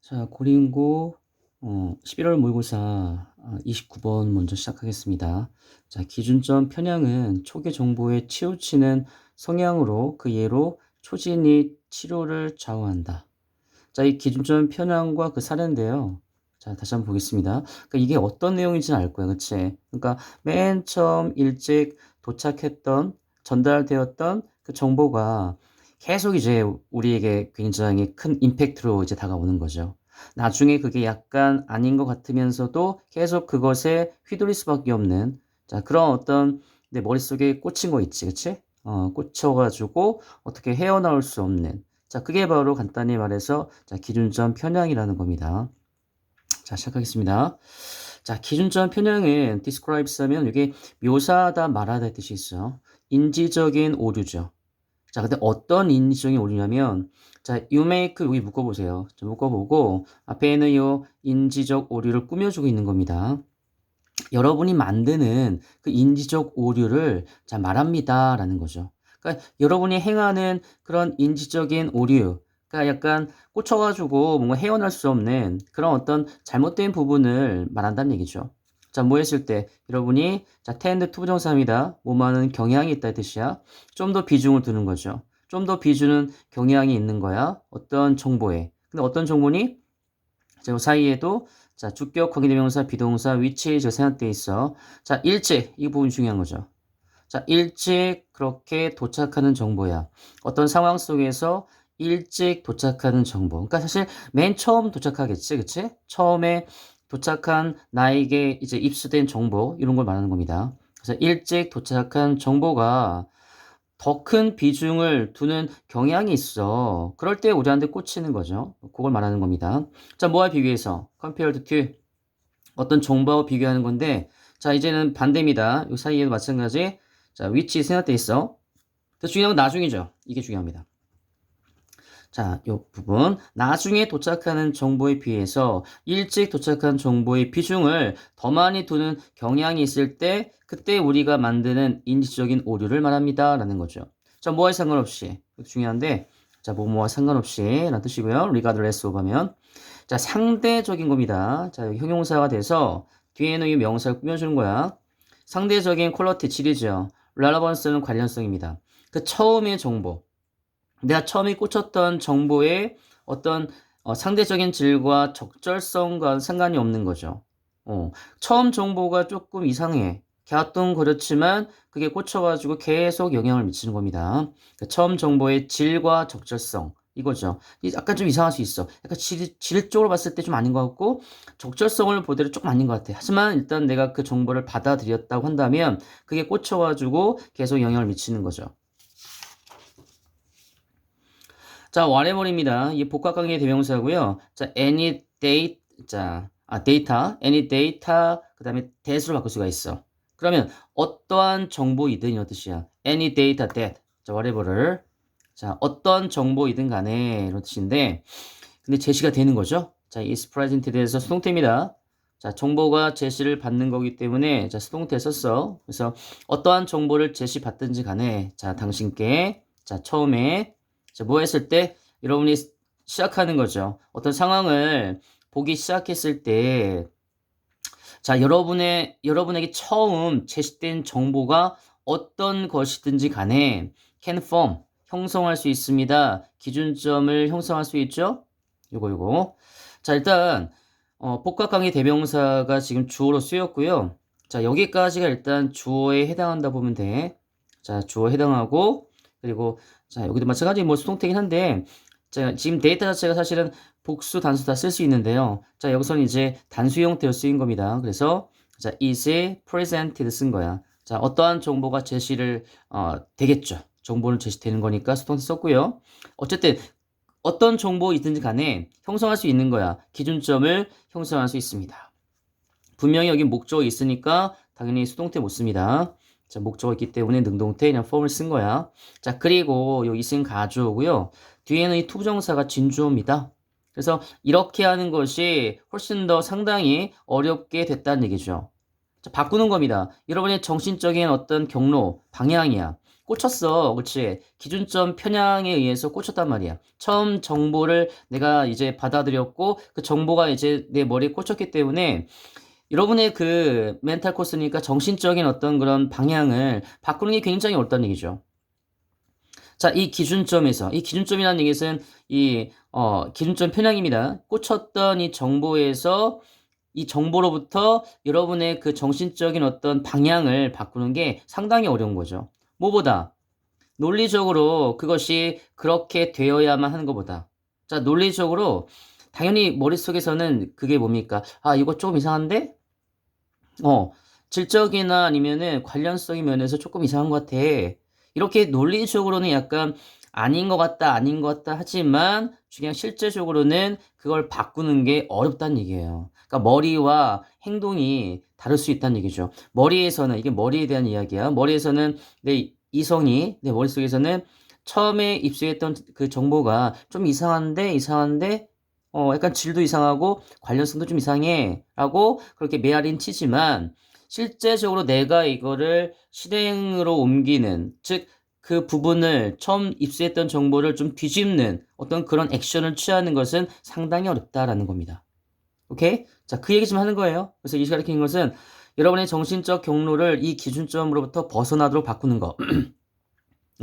자, 고린고 11월 모의고사 29번 먼저 시작하겠습니다. 자, 기준점 편향은 초기 정보에 치우치는 성향으로 그 예로 초진이 치료를 좌우한다. 자, 이 기준점 편향과 그 사례인데요. 자, 다시 한번 보겠습니다. 그러니까 이게 어떤 내용인지는 알 거야, 그치? 그러니까 맨 처음 일찍 도착했던, 전달되었던 그 정보가 계속 이제 우리에게 굉장히 큰 임팩트로 이제 다가오는 거죠. 나중에 그게 약간 아닌 것 같으면서도 계속 그것에 휘둘릴 수밖에 없는, 자, 그런 어떤 내 머릿속에 꽂힌 거 있지, 그치? 꽂혀가지고 어떻게 헤어나올 수 없는, 자, 그게 바로 간단히 말해서 자, 기준점 편향이라는 겁니다. 자, 시작하겠습니다. 자, 기준점 편향은 describes 하면 이게 묘사하다, 말하다 뜻이 있어. 인지적인 오류죠. 자, 근데 어떤 인지적인 오류냐면, 자, you make 여기 묶어보세요. 자, 묶어보고 앞에는 요 인지적 오류를 꾸며주고 있는 겁니다. 여러분이 만드는 그 인지적 오류를 자, 말합니다라는 거죠. 그러니까 여러분이 행하는 그런 인지적인 오류, 그러니까 약간 꽂혀가지고 뭔가 헤어날 수 없는 그런 어떤 잘못된 부분을 말한다는 얘기죠. 자, 뭐 했을 때 여러분이 자, tend to 부정사입니다. 뭐뭐하는 경향이 있다는 뜻이야. 좀 더 비중을 두는 거죠. 좀 더 비주는 경향이 있는 거야. 어떤 정보에. 근데 어떤 정보니? 자, 그 사이에도 자, 주격, 관계대명사, 비동사, 위치 저 생략돼 있어. 자, 일찍 이 부분 중요한 거죠. 자, 일찍 그렇게 도착하는 정보야. 어떤 상황 속에서 일찍 도착하는 정보. 그러니까 사실 맨 처음 도착하겠지, 그치? 처음에 도착한 나에게 이제 입수된 정보 이런 걸 말하는 겁니다. 그래서 일찍 도착한 정보가 더 큰 비중을 두는 경향이 있어. 그럴 때 우리한테 꽂히는 거죠. 그걸 말하는 겁니다. 자, 뭐와 비교해서? compared to 어떤 정보와 비교하는 건데, 자, 이제는 반대입니다. 이 사이에도 마찬가지. 자, 위치 생각돼 있어. 더 중요한 건 나중이죠. 이게 중요합니다. 자, 이 부분. 나중에 도착하는 정보에 비해서 일찍 도착한 정보의 비중을 더 많이 두는 경향이 있을 때, 그때 우리가 만드는 인지적인 오류를 말합니다. 라는 거죠. 자, 뭐와 상관없이. 이것도 중요한데, 자, 뭐뭐와 상관없이. 라는 뜻이고요. regardless of 하면. 자, 상대적인 겁니다. 자, 여기 형용사가 돼서 뒤에는 이 명사를 꾸며주는 거야. 상대적인 퀄리티 질이죠. relevance는 관련성입니다. 그 처음의 정보. 내가 처음에 꽂혔던 정보의 어떤 상대적인 질과 적절성과 상관이 없는 거죠. 처음 정보가 조금 이상해. 갸우뚱거렸지만 그게 꽂혀가지고 계속 영향을 미치는 겁니다. 그 처음 정보의 질과 적절성. 이거죠. 약간 좀 이상할 수 있어. 약간 질적으로 봤을 때 좀 아닌 것 같고, 적절성을 보더라도 조금 아닌 것 같아. 하지만 일단 내가 그 정보를 받아들였다고 한다면, 그게 꽂혀가지고 계속 영향을 미치는 거죠. 자, whatever입니다. 이 복합관계 대명사고요. 자, any date, 자, data, any data, 그 다음에 that으로 바꿀 수가 있어. 그러면 어떠한 정보이든 이런 뜻이야. any data that, 자, whatever를. 자, 어떤 정보이든 간에 이런 뜻인데, 근데 제시가 되는 거죠. 자, is presented 에서 수동태입니다. 자, 정보가 제시를 받는 거기 때문에, 자, 수동태 썼어. 그래서 어떠한 정보를 제시받든지 간에, 자, 당신께, 자, 처음에, 자, 뭐 했을 때 여러분이 시작하는 거죠. 어떤 상황을 보기 시작했을 때, 자, 여러분에게 처음 제시된 정보가 어떤 것이든지 간에 can form, 형성할 수 있습니다. 기준점을 형성할 수 있죠? 요거. 자, 일단, 복합관계 대명사가 지금 주어로 쓰였고요. 자, 여기까지가 일단 주어에 해당한다 보면 돼. 자, 주어에 해당하고, 그리고, 자, 여기도 마찬가지 뭐 수동태긴 한데, 자, 지금 데이터 자체가 사실은 복수, 단수 다 쓸 수 있는데요. 자, 여기서는 이제 단수 형태로 쓰인 겁니다. 그래서, 자, is presented 쓴 거야. 자, 어떠한 정보가 제시를, 되겠죠. 정보는 제시되는 거니까 수동태 썼고요. 어쨌든, 어떤 정보이든지 간에 형성할 수 있는 거야. 기준점을 형성할 수 있습니다. 분명히 여기 목적이 있으니까 당연히 수동태 못 씁니다. 자, 목적이 있기 때문에 능동태 그냥 form을 쓴 거야. 자, 그리고 여기 있은 가주어고요. 뒤에는 이 투부정사가 진주어입니다. 그래서 이렇게 하는 것이 훨씬 더 상당히 어렵게 됐다는 얘기죠. 자, 바꾸는 겁니다. 여러분의 정신적인 어떤 경로, 방향이야. 꽂혔어. 그치? 기준점 편향에 의해서 꽂혔단 말이야. 처음 정보를 내가 이제 받아들였고, 그 정보가 이제 내 머리에 꽂혔기 때문에, 여러분의 그 멘탈 코스니까 정신적인 어떤 그런 방향을 바꾸는 게 굉장히 어렵다는 얘기죠. 자, 이 기준점이라는 얘기는 기준점 편향입니다. 꽂혔던 이 정보에서 이 정보로부터 여러분의 그 정신적인 어떤 방향을 바꾸는 게 상당히 어려운 거죠. 뭐보다? 논리적으로 그것이 그렇게 되어야만 하는 것보다. 자, 논리적으로 당연히 머릿속에서는 그게 뭡니까? 아, 이거 조금 이상한데? 어, 질적이나 아니면은 관련성의 면에서 조금 이상한 것 같아. 이렇게 논리적으로는 약간 아닌 것 같다, 아닌 것 같다 하지만 그냥 실제적으로는 그걸 바꾸는 게 어렵다는 얘기예요. 그러니까 머리와 행동이 다를 수 있다는 얘기죠. 머리에서는, 이게 머리에 대한 이야기야. 머리에서는 내 이성이, 내 머릿속에서는 처음에 입수했던 그 정보가 좀 이상한데, 약간 질도 이상하고 관련성도 좀 이상해. 라고 그렇게 메아린 치지만 실제적으로 내가 이거를 실행으로 옮기는, 즉, 그 부분을 처음 입수했던 정보를 좀 뒤집는 어떤 그런 액션을 취하는 것은 상당히 어렵다라는 겁니다. 오케이? 자, 그 얘기 좀 하는 거예요. 그래서 이 시간에 는 것은 여러분의 정신적 경로를 이 기준점으로부터 벗어나도록 바꾸는 거.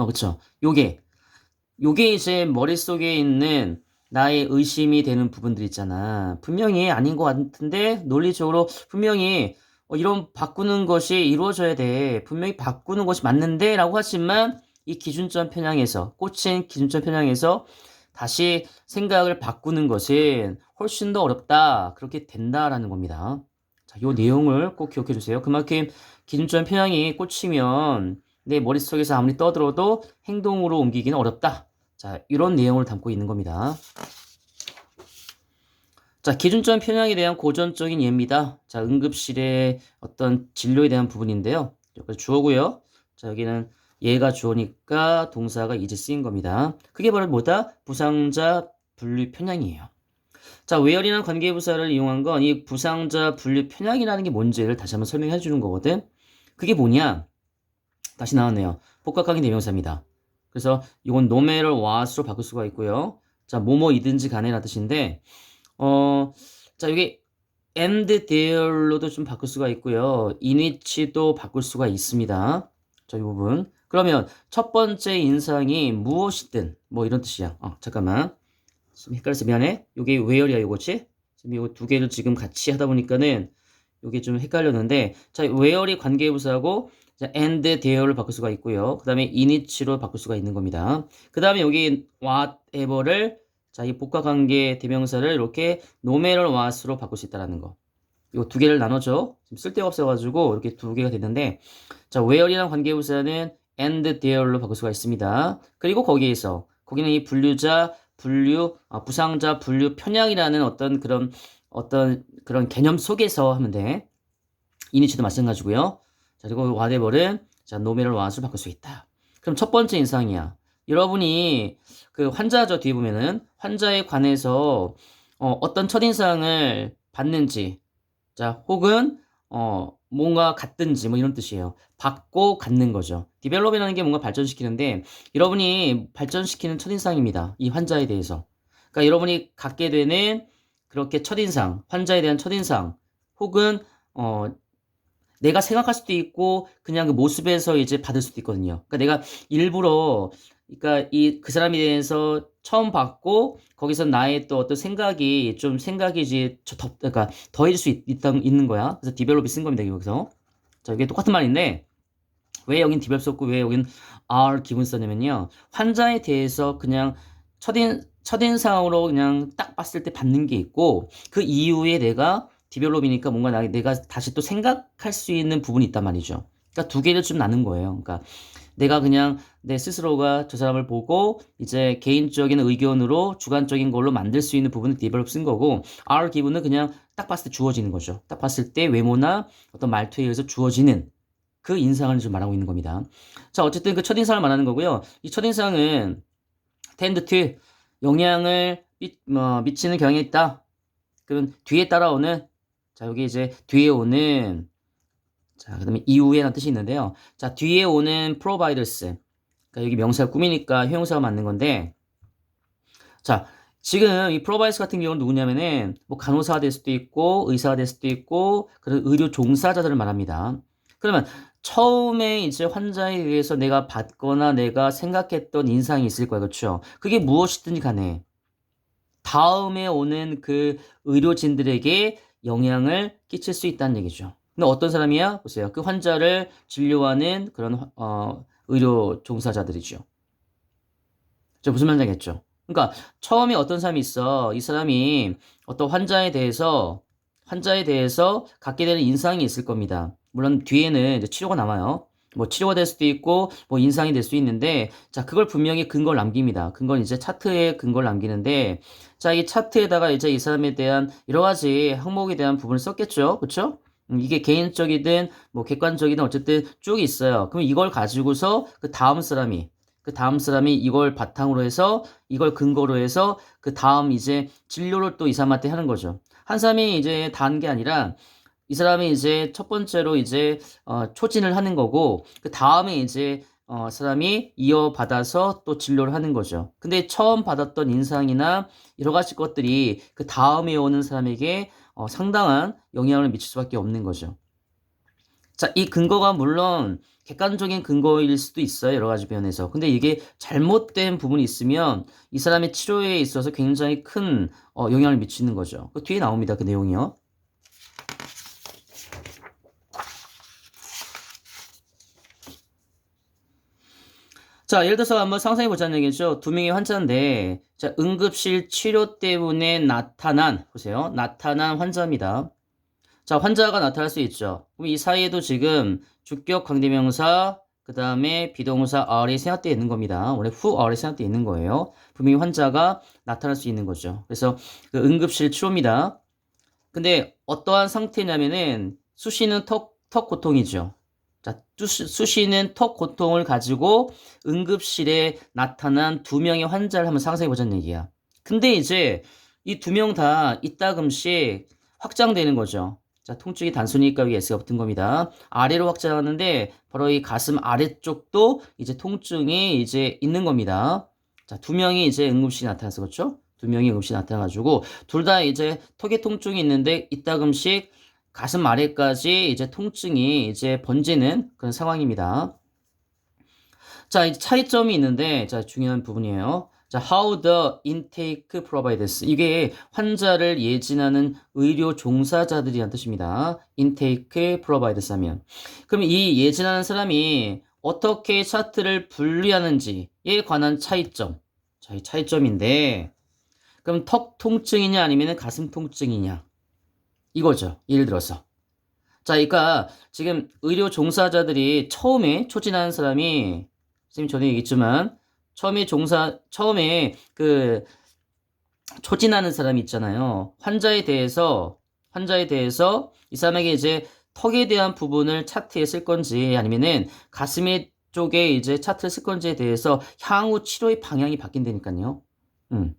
그쵸. 요게 이제 머릿속에 있는 나의 의심이 되는 부분들 있잖아. 분명히 아닌 것 같은데 논리적으로 분명히 이런 바꾸는 것이 이루어져야 돼. 분명히 바꾸는 것이 맞는데 라고 하지만 이 기준점 편향에서 꽂힌 기준점 편향에서 다시 생각을 바꾸는 것은 훨씬 더 어렵다. 그렇게 된다라는 겁니다. 자, 요 내용을 꼭 기억해 주세요. 그만큼 기준점 편향이 꽂히면 내 머릿속에서 아무리 떠들어도 행동으로 옮기기는 어렵다. 자, 이런 내용을 담고 있는 겁니다. 자, 기준점 편향에 대한 고전적인 예입니다. 자, 응급실의 어떤 진료에 대한 부분인데요. 여기 주어고요. 자, 여기는 얘가 주어니까 동사가 이제 쓰인 겁니다. 그게 바로 뭐다? 부상자 분류 편향이에요. 자, where이라는 관계부사를 이용한 건 이 부상자 분류 편향이라는 게 뭔지를 다시 한번 설명해 주는 거거든. 그게 뭐냐? 다시 나왔네요. 복합관계 대명사입니다. 그래서 이건 no matter what으로 바꿀 수가 있고요. 자, 뭐뭐이든지 간에라는 뜻인데, 자, 여기 and there로도 좀 바꿀 수가 있고요. in which도 바꿀 수가 있습니다. 자, 이 부분. 그러면 첫 번째 인상이 무엇이든, 뭐 이런 뜻이야. 잠깐만. 좀 헷갈려서 미안해. 요게 where이야, 요거지? 지금 이거 두 개를 지금 같이 하다 보니까는 요게 좀 헷갈렸는데, 자, where이 관계부사고, 자, and there를 바꿀 수가 있고요. 그 다음에 in which로 바꿀 수가 있는 겁니다. 그 다음에 여기 whatever를, 자, 이 복합관계 대명사를 이렇게 no matter what으로 바꿀 수 있다는 거. 이거 두 개를 나눠줘. 지금 쓸데가 없어가지고 이렇게 두 개가 됐는데, 자, where이라는 관계부사는 and there로 바꿀 수가 있습니다. 그리고 거기는 이 부상자 분류 편향이라는 어떤 그런 개념 속에서 하면 돼. 이니치도 마찬가지고요. 자, 그리고 whatever는 자, no matter what으로 바꿀 수 있다. 그럼 첫 번째 인상이야. 여러분이 그 환자죠, 뒤에 보면은 환자에 관해서 어떤 첫인상을 받는지, 자, 혹은 뭔가 같든지 뭐 이런 뜻이에요. 받고 갖는 거죠. 디벨롭이라는 게 뭔가 발전시키는데 여러분이 발전시키는 첫인상입니다. 이 환자에 대해서. 그러니까 여러분이 갖게 되는 그렇게 첫인상, 환자에 대한 첫인상, 혹은 어, 내가 생각할 수도 있고 그냥 그 모습에서 이제 받을 수도 있거든요. 그러니까 내가 일부러 그러니까 그 사람에 대해서 처음 봤고 거기서 나의 또 어떤 생각이 이제 그러니까 더해질 수 있는 거야. 그래서 디벨롭이 쓴 겁니다. 여기서. 자, 이게 똑같은 말인데 왜 여긴 디벨롭 썼고 왜 여긴 are 기분 썼냐면요. 환자에 대해서 그냥 첫인상으로 그냥 딱 봤을 때 받는 게 있고 그 이후에 내가 디벨롭이니까 뭔가 내가 다시 또 생각할 수 있는 부분이 있단 말이죠. 그러니까 두 개를 좀 나눈 거예요. 그러니까 내가 그냥 내 스스로가 저 사람을 보고 이제 개인적인 의견으로 주관적인 걸로 만들 수 있는 부분을 디벨롭 쓴 거고 R 기분은 그냥 딱 봤을 때 주어지는 거죠. 딱 봤을 때 외모나 어떤 말투에 의해서 주어지는 그 인상을 좀 말하고 있는 겁니다. 자, 어쨌든 그 첫인상을 말하는 거고요. 이 첫인상은 tend to 영향을 미치는 경향이 있다. 그럼 뒤에 따라오는 자, 여기 이제 뒤에 오는 자, 그다음에 이후에라는 뜻이 있는데요. 자, 뒤에 오는 providers 그러니까 여기 명사가 꾸미니까 형용사가 맞는 건데, 자, 지금 이 프로바이스 같은 경우는 누구냐면은 뭐 간호사가 될 수도 있고 의사가 될 수도 있고 그런 의료 종사자들을 말합니다. 그러면 처음에 이제 환자에 의해서 내가 받거나 내가 생각했던 인상이 있을 거야. 그렇죠? 그게 무엇이든지 간에 다음에 오는 그 의료진들에게 영향을 끼칠 수 있다는 얘기죠. 근데 어떤 사람이야? 보세요. 그 환자를 진료하는 그런 의료 종사자들이죠. 저 무슨 말인지 알겠죠? 그러니까 처음에 어떤 사람이 있어. 이 사람이 어떤 환자에 대해서 갖게 되는 인상이 있을 겁니다. 물론 뒤에는 이제 치료가 남아요. 뭐 치료가 될 수도 있고 뭐 인상이 될 수 있는데 자 그걸 분명히 근거를 남깁니다. 근거는 이제 차트에 근거를 남기는데 자 이 차트에다가 이제 이 사람에 대한 여러 가지 항목에 대한 부분을 썼겠죠. 그렇죠? 이게 개인적이든 뭐 객관적이든 어쨌든 쭉 있어요. 그럼 이걸 가지고서 그 다음 사람이 이걸 바탕으로 해서 이걸 근거로 해서 그 다음 이제 진료를 또 이 사람한테 하는 거죠. 한 사람이 이제 다 하는 게 아니라 이 사람이 이제 첫 번째로 이제 초진을 하는 거고 그 다음에 이제 사람이 이어받아서 또 진료를 하는 거죠. 근데 처음 받았던 인상이나 여러 가지 것들이 그 다음에 오는 사람에게 상당한 영향을 미칠 수밖에 없는 거죠. 자, 이 근거가 물론 객관적인 근거일 수도 있어요. 여러 가지 면에서. 근데 이게 잘못된 부분이 있으면 이 사람의 치료에 있어서 굉장히 큰 영향을 미치는 거죠. 그 뒤에 나옵니다. 그 내용이요. 자, 예를 들어서 한번 상상해 보자는 얘기죠. 두 명의 환자인데, 자, 응급실 치료 때문에 나타난 환자입니다. 자, 환자가 나타날 수 있죠. 그럼 이 사이에도 지금 주격 관계명사, 그 다음에 비동사 are이 생략되어 있는 겁니다. 원래 who are이 생략되어 있는 거예요. 분명히 환자가 나타날 수 있는 거죠. 그래서 그 응급실 치료입니다. 근데 어떠한 상태냐면은 수시는 턱 고통이죠. 자, 수시는 턱 고통을 가지고 응급실에 나타난 두 명의 환자를 한번 상상해 보자는 얘기야. 근데 이제 이 두 명 다 이따금씩 확장되는 거죠. 자, 통증이 단순히 있까 위에 S가 붙은 겁니다. 아래로 확장하는데 바로 이 가슴 아래쪽도 이제 통증이 이제 있는 겁니다. 자, 두 명이 이제 응급실에 나타나서 그렇죠? 두 명이 응급실에 나타나가지고 둘 다 이제 턱에 통증이 있는데 이따금씩 가슴 아래까지 이제 통증이 이제 번지는 그런 상황입니다. 자, 이제 차이점이 있는데, 자, 중요한 부분이에요. 자, how the intake providers. 이게 환자를 예진하는 의료 종사자들이란 뜻입니다. intake providers 하면. 그럼 이 예진하는 사람이 어떻게 차트를 분리하는지에 관한 차이점. 자, 이 차이점인데, 그럼 턱 통증이냐 아니면 가슴 통증이냐. 이거죠. 예를 들어서. 자, 그러니까 지금 의료 종사자들이 처음에 초진하는 사람이 선생님 전에 얘기했지만 처음에 그 초진하는 사람이 있잖아요. 환자에 대해서 이 사람에게 이제 턱에 대한 부분을 차트에 쓸 건지 아니면은 가슴에 쪽에 이제 차트를 쓸 건지에 대해서 향후 치료의 방향이 바뀐다니까요. 음.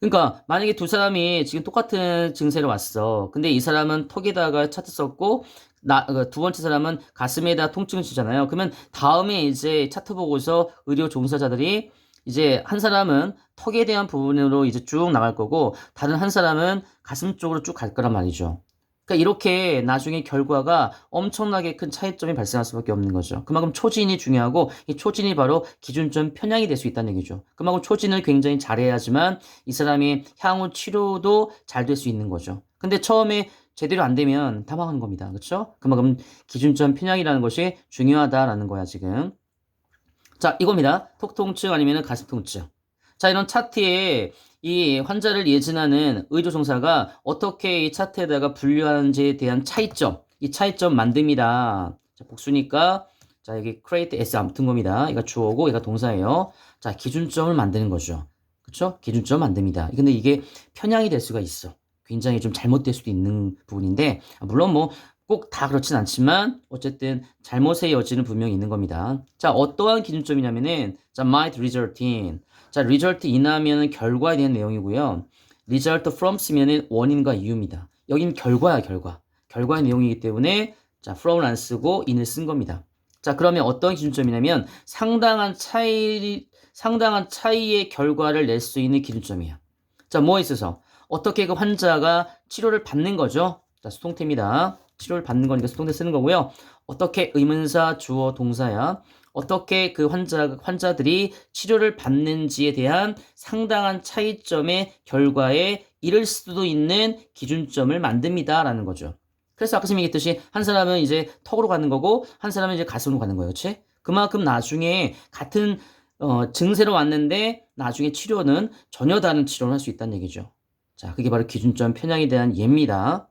그러니까 만약에 두 사람이 지금 똑같은 증세로 왔어. 근데 이 사람은 턱에다가 차트 썼고 두 번째 사람은 가슴에다 통증을 주잖아요. 그러면 다음에 이제 차트 보고서 의료 종사자들이 이제 한 사람은 턱에 대한 부분으로 이제 쭉 나갈 거고 다른 한 사람은 가슴 쪽으로 쭉 갈 거란 말이죠. 그러니까 이렇게 나중에 결과가 엄청나게 큰 차이점이 발생할 수밖에 없는 거죠. 그만큼 초진이 중요하고 이 초진이 바로 기준점 편향이 될 수 있다는 얘기죠. 그만큼 초진을 굉장히 잘해야지만 이 사람이 향후 치료도 잘 될 수 있는 거죠. 근데 처음에 제대로 안 되면 당황하는 겁니다. 그렇죠? 그만큼 기준점 편향이라는 것이 중요하다라는 거야, 지금. 자, 이겁니다. 턱 통증 아니면 가슴 통증. 자, 이런 차트에 이 환자를 예진하는 의료종사가 어떻게 이 차트에다가 분류하는지에 대한 차이점, 이 차이점 만듭니다. 자, 복수니까, 자, 여기 create S 안 붙은 겁니다. 이거 주어고, 이거 동사예요. 자, 기준점을 만드는 거죠. 그쵸? 기준점 만듭니다. 근데 이게 편향이 될 수가 있어. 굉장히 좀 잘못될 수도 있는 부분인데, 물론 뭐, 꼭 다 그렇진 않지만 어쨌든 잘못의 여지는 분명히 있는 겁니다. 자, 어떠한 기준점이냐면은 자, might result in. 자, result in 하면은 결과에 대한 내용이고요. result from 쓰면은 원인과 이유입니다. 여긴 결과야, 결과. 결과의 내용이기 때문에 자, from을 안 쓰고 in을 쓴 겁니다. 자, 그러면 어떤 기준점이냐면 상당한 차이의 결과를 낼 수 있는 기준점이에요. 자, 뭐에 있어서? 어떻게 그 환자가 치료를 받는 거죠? 자, 수동태입니다. 치료를 받는 거니까 수동태 쓰는 거고요. 어떻게 의문사, 주어, 동사야. 어떻게 그 환자들이 치료를 받는지에 대한 상당한 차이점의 결과에 이를 수도 있는 기준점을 만듭니다. 라는 거죠. 그래서 아까 선생님이 얘기했듯이 한 사람은 이제 턱으로 가는 거고 한 사람은 이제 가슴으로 가는 거예요. 그렇지? 그만큼 나중에 같은 증세로 왔는데 나중에 치료는 전혀 다른 치료를 할 수 있다는 얘기죠. 자, 그게 바로 기준점 편향에 대한 예입니다.